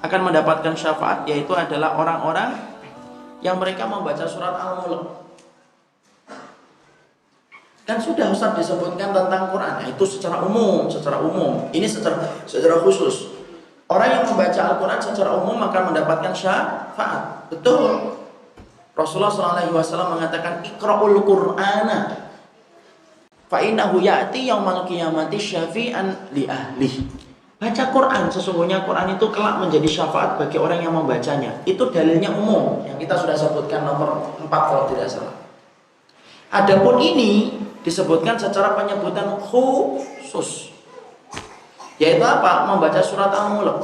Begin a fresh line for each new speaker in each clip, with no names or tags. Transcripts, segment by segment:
akan mendapatkan syafaat, yaitu adalah orang-orang yang mereka membaca surat Al-Mulk. Kan sudah Ustaz disebutkan tentang Quran. Nah, itu secara umum. Ini secara khusus. Orang yang membaca Al-Quran secara umum akan mendapatkan syafaat. Betul. Rasulullah SAW mengatakan, Iqra'ul Qur'ana fa innahu ya'ti yaumal qiyamati syafi'an li ahli. Baca Quran, sesungguhnya Quran itu kelak menjadi syafaat bagi orang yang membacanya. Itu dalilnya umum yang kita sudah sebutkan nomor 4 kalau tidak salah. Adapun ini disebutkan secara penyebutan khusus, yaitu apa? Membaca surat Al-Mulk.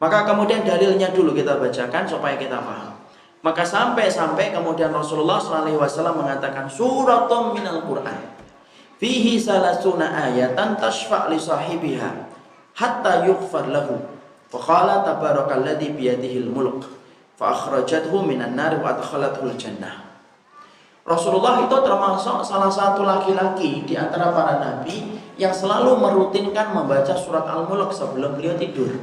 Maka kemudian dalilnya dulu kita bacakan supaya kita paham. Maka sampai kemudian Rasulullah SAW mengatakan suratum minal Quran fihi salasuna ayatan tashfa' li sahibiha hatta yughfar lahu. Fa qala tabarakalladzi biyadihil mulk fa akhrajathu minan nar wa adkhalathul jannah. Rasulullah itu termasuk salah satu laki-laki di antara para nabi yang selalu merutinkan membaca surat Al-Mulk sebelum beliau tidur.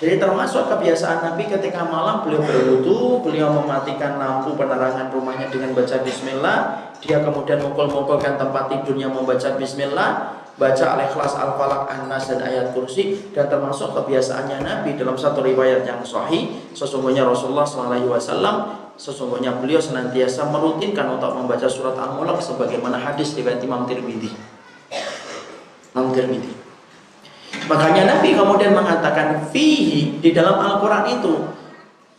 Jadi termasuk kebiasaan Nabi ketika malam beliau berwudu, beliau mematikan lampu penerangan rumahnya dengan baca bismillah, dia kemudian mukul-mukulkan tempat tidurnya membaca bismillah, baca Al-Ikhlas, Al-Falaq, An-Nas dan ayat kursi. Dan termasuk kebiasaannya Nabi dalam satu riwayat yang sahih, sesungguhnya Rasulullah SAW, sesungguhnya beliau senantiasa merutinkan untuk membaca surat Al-Mulk sebagaimana hadis riwayat Imam Tirmidzi. Makanya Nabi kemudian mengatakan fihi, di dalam Al-Quran itu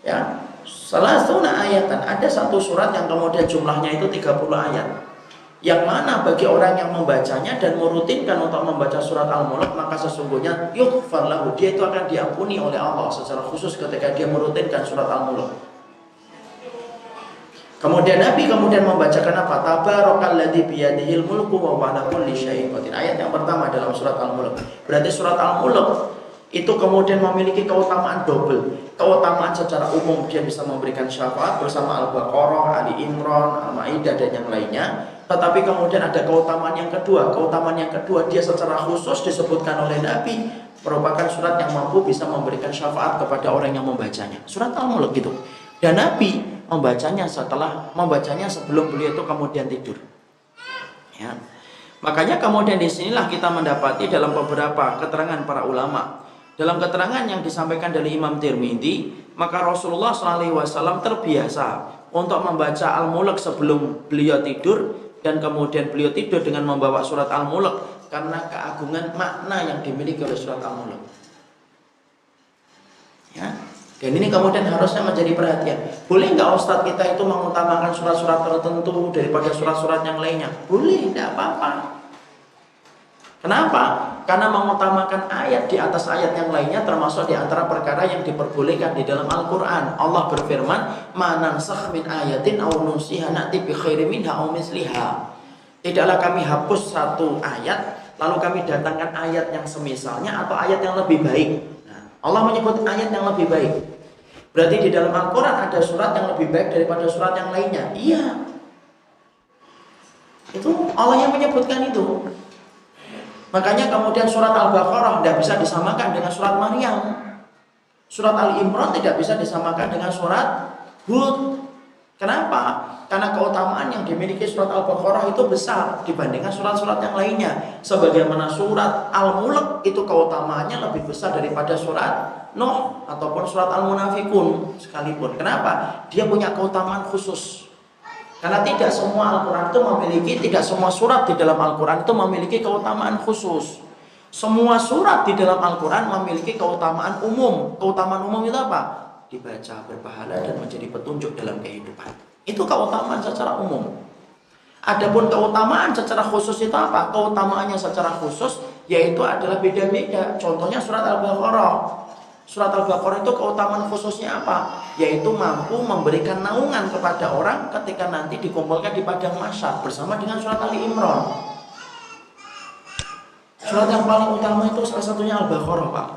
ya, salasuna ayatan, ada satu surat yang kemudian jumlahnya itu 30 ayat, yang mana bagi orang yang membacanya dan merutinkan untuk membaca surat Al-Mulk, maka sesungguhnya yughfar lahu, dia itu akan diampuni oleh Allah secara khusus ketika dia merutinkan surat Al-Mulk. Kemudian Nabi membacakan apa? Tabarakalladzi biyadihil mulku wa huwa ala kulli syai'in qadir. Ayat yang pertama dalam surat Al-Mulk. Berarti surat Al-Mulk itu kemudian memiliki keutamaan double. Keutamaan secara umum, dia bisa memberikan syafaat bersama Al-Baqarah, Ali Imran, Al-Maidah dan yang lainnya. Tetapi kemudian ada keutamaan yang kedua. Keutamaan yang kedua, dia secara khusus disebutkan oleh Nabi merupakan surat yang mampu bisa memberikan syafaat kepada orang yang membacanya. Surat Al-Mulk gitu. Dan Nabi membacanya sebelum beliau itu kemudian tidur. Ya. Makanya kemudian disinilah kita mendapati dalam beberapa keterangan para ulama, dalam keterangan yang disampaikan dari Imam Tirmidzi, maka Rasulullah SAW terbiasa untuk membaca Al-Mulk sebelum beliau tidur, dan kemudian beliau tidur dengan membawa surat Al-Mulk karena keagungan makna yang dimiliki oleh surat Al-Mulk. Ya. Dan ini kemudian harusnya menjadi perhatian. Boleh nggak Ustadz kita itu mengutamakan surat-surat tertentu daripada surat-surat yang lainnya? Boleh, tidak apa-apa. Kenapa? Karena mengutamakan ayat di atas ayat yang lainnya termasuk di antara perkara yang diperbolehkan di dalam Al-Quran. Allah berfirman, "Ma nansakh min ayatin aw nunsiha na'ti bi khairin minha aw misliha." Tidaklah kami hapus satu ayat lalu kami datangkan ayat yang semisalnya atau ayat yang lebih baik. Nah, Allah menyebut ayat yang lebih baik. Berarti di dalam Al-Quran ada surat yang lebih baik daripada surat yang lainnya. Iya. Itu Allah yang menyebutkan itu. Makanya kemudian surat Al-Baqarah tidak bisa disamakan dengan surat Maryam. Surat Al-Imran tidak bisa disamakan dengan surat Hud. Kenapa? Karena keutamaan yang dimiliki surat Al-Baqarah itu besar dibandingkan surat-surat yang lainnya. Sebagaimana surat Al-Mulk itu keutamaannya lebih besar daripada surat Nuh ataupun surat Al-Munafikun sekalipun. Kenapa? Dia punya keutamaan khusus. Karena tidak semua Al-Quran itu tidak semua surat di dalam Al-Quran itu memiliki keutamaan khusus. Semua surat di dalam Al-Quran memiliki keutamaan umum. Keutamaan umum itu apa? Dibaca, berpahala, dan menjadi petunjuk dalam kehidupan. Itu keutamaan secara umum. Adapun keutamaan secara khusus itu apa? Keutamaannya secara khusus yaitu adalah beda-beda. Contohnya surat Al-Baqarah. Surat Al-Baqarah itu keutamaan khususnya apa? Yaitu mampu memberikan naungan kepada orang ketika nanti dikumpulkan di padang mahsyar bersama dengan surat Ali Imran. Surat yang paling utama itu salah satunya Al-Baqarah, Pak.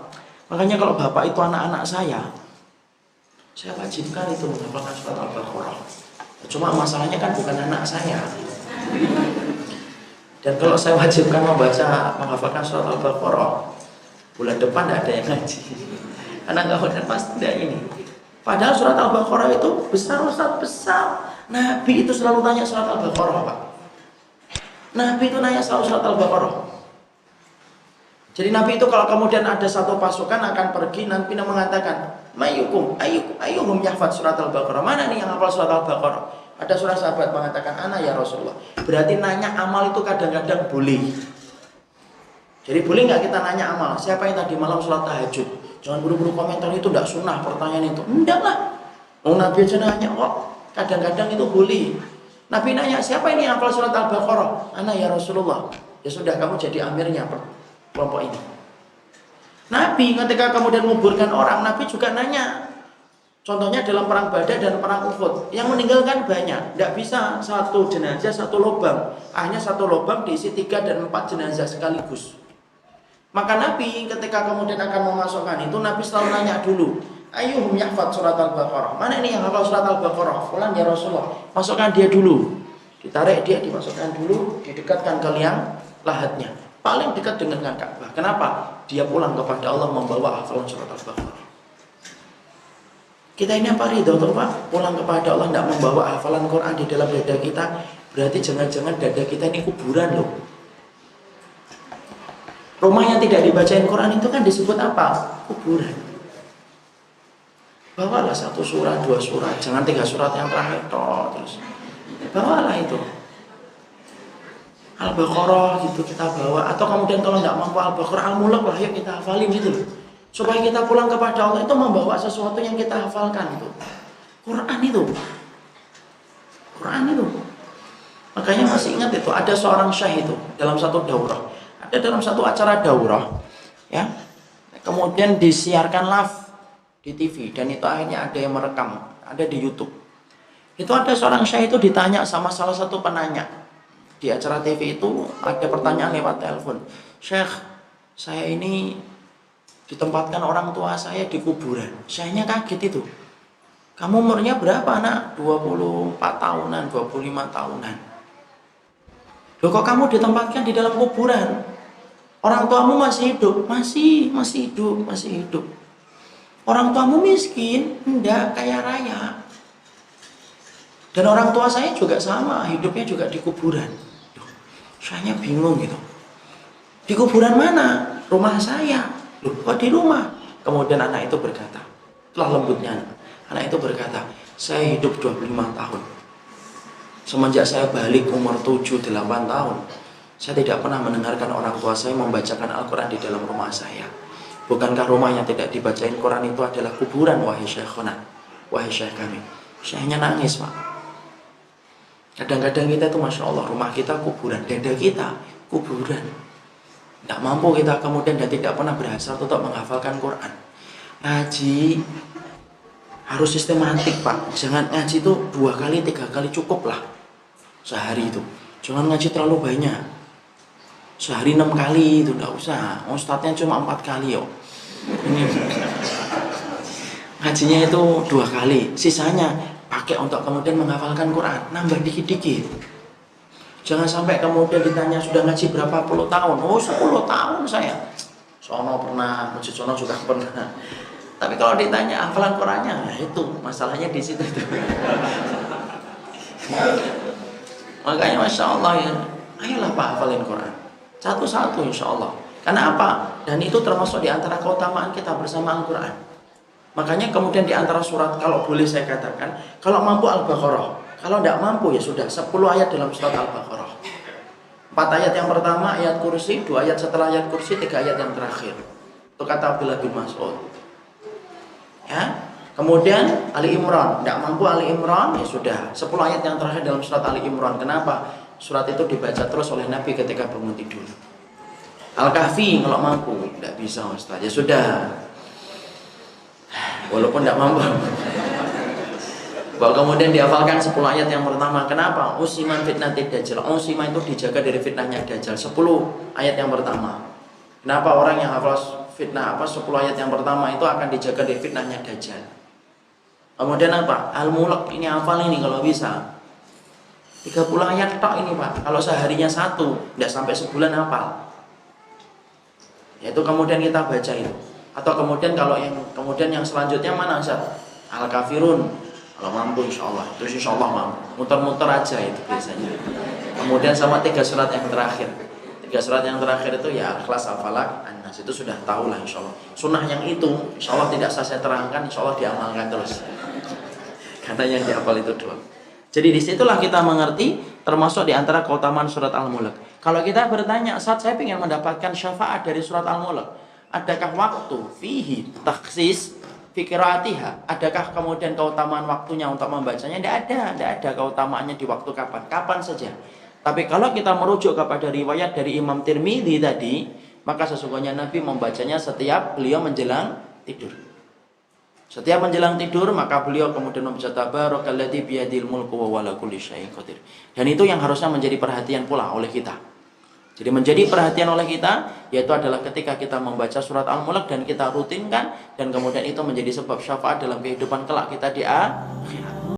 Makanya kalau Bapak itu anak-anak saya wajibkan itu menghafalkan surat Al-Baqarah. Cuma masalahnya kan bukan anak saya. Dan kalau saya wajibkan menghafalkan surat Al-Baqarah, bulan depan tidak ada yang ngaji. Anak kemudian pasti tidak ini. Padahal surat Al-Baqarah itu besar, Ustaz, besar. Nabi itu selalu tanya surat Al-Baqarah, Pak. Nabi itu nanya selalu surat Al-Baqarah. Jadi Nabi itu kalau kemudian ada satu pasukan akan pergi, Nabi mengatakan, ayyuhum yahfad surat Al-Baqarah. Mana nih yang hafal surat Al-Baqarah? Ada seorang sahabat mengatakan, ana ya Rasulullah. Berarti nanya amal itu kadang-kadang boleh. Jadi boleh nggak kita nanya amal? Siapa yang tadi malam sholat tahajud? Jangan buru-buru komentar itu tidak sunnah pertanyaan itu. Enggak lah. Nabi aja nanya kok. Kadang-kadang itu boleh. Nabi nanya, siapa ini yang hafal surat Al-Baqarah? Ana ya Rasulullah. Ya sudah, kamu jadi amirnya kelompok ini. Nabi ketika kemudian menguburkan orang, Nabi juga nanya. Contohnya dalam perang Badar dan perang Uhud, yang meninggalkan banyak, tidak bisa satu jenazah satu lubang, hanya satu lubang diisi 3 dan 4 jenazah sekaligus. Maka Nabi ketika kemudian akan memasukkan itu, Nabi selalu nanya dulu, ayyuhum yahfad surat Al-Baqarah. Mana ini yang hafal surat Al-Baqarah? Fulan ya Rasulullah. Masukkan dia dulu. Ditarik dia, dimasukkan dulu, didekatkan ke liang lahatnya. Paling dekat dengan Ka'bah. Kenapa? Dia pulang kepada Allah membawa hafalan surat Al-Baqarah. Kita ini apa ridho tuh Pak? Pulang kepada Allah tidak membawa hafalan Quran di dalam dada kita, berarti jangan-jangan dada kita ini kuburan loh. Rumah yang tidak dibacain Quran itu kan disebut apa? Kuburan. Bawalah 1 surat, 2 surat, jangan 3 surat yang terakhir toh, terus bawalah itu Al-Baqarah gitu kita bawa, atau kemudian kalau tidak mampu Al-Baqarah, Al-Mulk lah yuk kita hafalin gitu loh. Supaya kita pulang kepada Allah itu membawa sesuatu yang kita hafalkan itu. Quran itu. Makanya masih ingat itu ada seorang syekh itu dalam satu daurah. Ada dalam satu acara daurah ya. Kemudian disiarkan live di TV dan itu akhirnya ada yang merekam, ada di YouTube. Itu ada seorang syekh itu ditanya sama salah satu penanya. Di acara TV itu ada pertanyaan lewat telepon. Syekh, saya ini ditempatkan orang tua saya di kuburan. Syekhnya kaget itu. Kamu umurnya berapa nak? 24 tahunan, 25 tahunan. Loh kok kamu ditempatkan di dalam kuburan? Orang tuamu masih hidup? Masih hidup. Orang tuamu miskin? Enggak, kaya raya. Dan orang tua saya juga sama, hidupnya juga di kuburan. Saya bingung gitu. Di kuburan mana? Rumah saya. Loh, kok di rumah? Kemudian anak itu berkata, telah lembutnya anak itu berkata, saya hidup 25 tahun. Semenjak saya balik umur 7-8 tahun, saya tidak pernah mendengarkan orang tua saya membacakan Al-Quran di dalam rumah saya. Bukankah rumah yang tidak dibacain Quran itu adalah kuburan, wahai syekhona, wahai syekh kami? Syekhnya nangis Pak. Kadang-kadang kita itu Masya Allah, rumah kita kuburan, dada kita kuburan. Tidak mampu kita kemudian dan tidak pernah berhasrat untuk menghafalkan Quran. Ngaji harus sistematik Pak. Jangan ngaji itu 2 kali 3 kali cukup lah sehari itu. Jangan ngaji terlalu banyak. Sehari 6 kali itu tidak usah. Ustadznya cuma 4 kali yo. Ini ngajinya itu 2 kali. Sisanya pakai untuk kemudian menghafalkan Quran. Nambah dikit-dikit. Jangan sampai kemudian ditanya sudah ngaji berapa puluh tahun. Oh 10 tahun saya. Sono pernah, Masjid Sono juga pernah. Tapi kalau ditanya hafalan Qurannya, nah itu masalahnya di situ. Makanya Masya Allah ya, ayolah Pak hafalin Quran. Satu-satu insya Allah. Karena apa? Dan itu termasuk di antara keutamaan kita bersama Al-Quran. Makanya kemudian di antara surat, kalau boleh saya katakan, kalau mampu Al-Baqarah. Kalau tidak mampu ya sudah 10 ayat dalam surat Al-Baqarah. 4 ayat yang pertama ayat kursi, 2 ayat setelah ayat kursi, 3 ayat yang terakhir. Itu kata Abdullah bin Mas'ud. Ya. Kemudian Ali Imran, tidak mampu Ali Imran ya sudah 10 ayat yang terakhir dalam surat Ali Imran. Kenapa? Surat itu dibaca terus oleh Nabi ketika bangun tidur. Al-Kahfi kalau mampu, tidak bisa Ustaz. Ya sudah. Walaupun tidak mampu. Bahwa kemudian dihafalkan 10 ayat yang pertama. Kenapa? Usiman fitnatid dajjal. Usima itu dijaga dari fitnahnya dajjal. 10 ayat yang pertama. Kenapa orang yang hafal fitnah 10 ayat yang pertama itu akan dijaga dari fitnahnya dajjal. Kemudian apa? Al-Mulk ini hafal ini kalau bisa. 30 ayat tok ini Pak. Kalau seharinya 1, tidak sampai sebulan hafal. Yaitu kemudian kita baca itu. Atau kemudian kalau yang selanjutnya mana Ustaz? Al-Kafirun. Kalau mampu insya Allah, itu insya Allah mampu. Muter-muter aja itu biasanya. Kemudian sama 3 surat yang terakhir. 3 surat yang terakhir itu ya Al-Ikhlas, Al-Falaq, An-Nas, itu sudah tahu lah insya Allah. Sunnah yang itu insya Allah tidak saya terangkan, insya Allah diamalkan terus. Karena yang dihafal itu doang. Jadi disitulah kita mengerti termasuk di antara keutamaan surat Al-Mulk. Kalau kita bertanya, saat saya ingin mendapatkan syafaat dari surat Al-Mulk, adakah waktu fihi taksis fikiratiha? Adakah kemudian keutamaan waktunya untuk membacanya? Tidak ada keutamaannya di waktu kapan saja. Tapi kalau kita merujuk kepada riwayat dari Imam Tirmidzi tadi, maka sesungguhnya Nabi membacanya setiap beliau menjelang tidur. Setiap menjelang tidur, maka beliau kemudian membaca tabarakalladzi biyadil mulku wa ala kulli syai'in qadir. Dan itu yang harusnya menjadi perhatian pula oleh kita. Jadi menjadi perhatian oleh kita, yaitu adalah ketika kita membaca surat Al-Mulk dan kita rutinkan, dan kemudian itu menjadi sebab syafaat dalam kehidupan kelak kita di akhirat.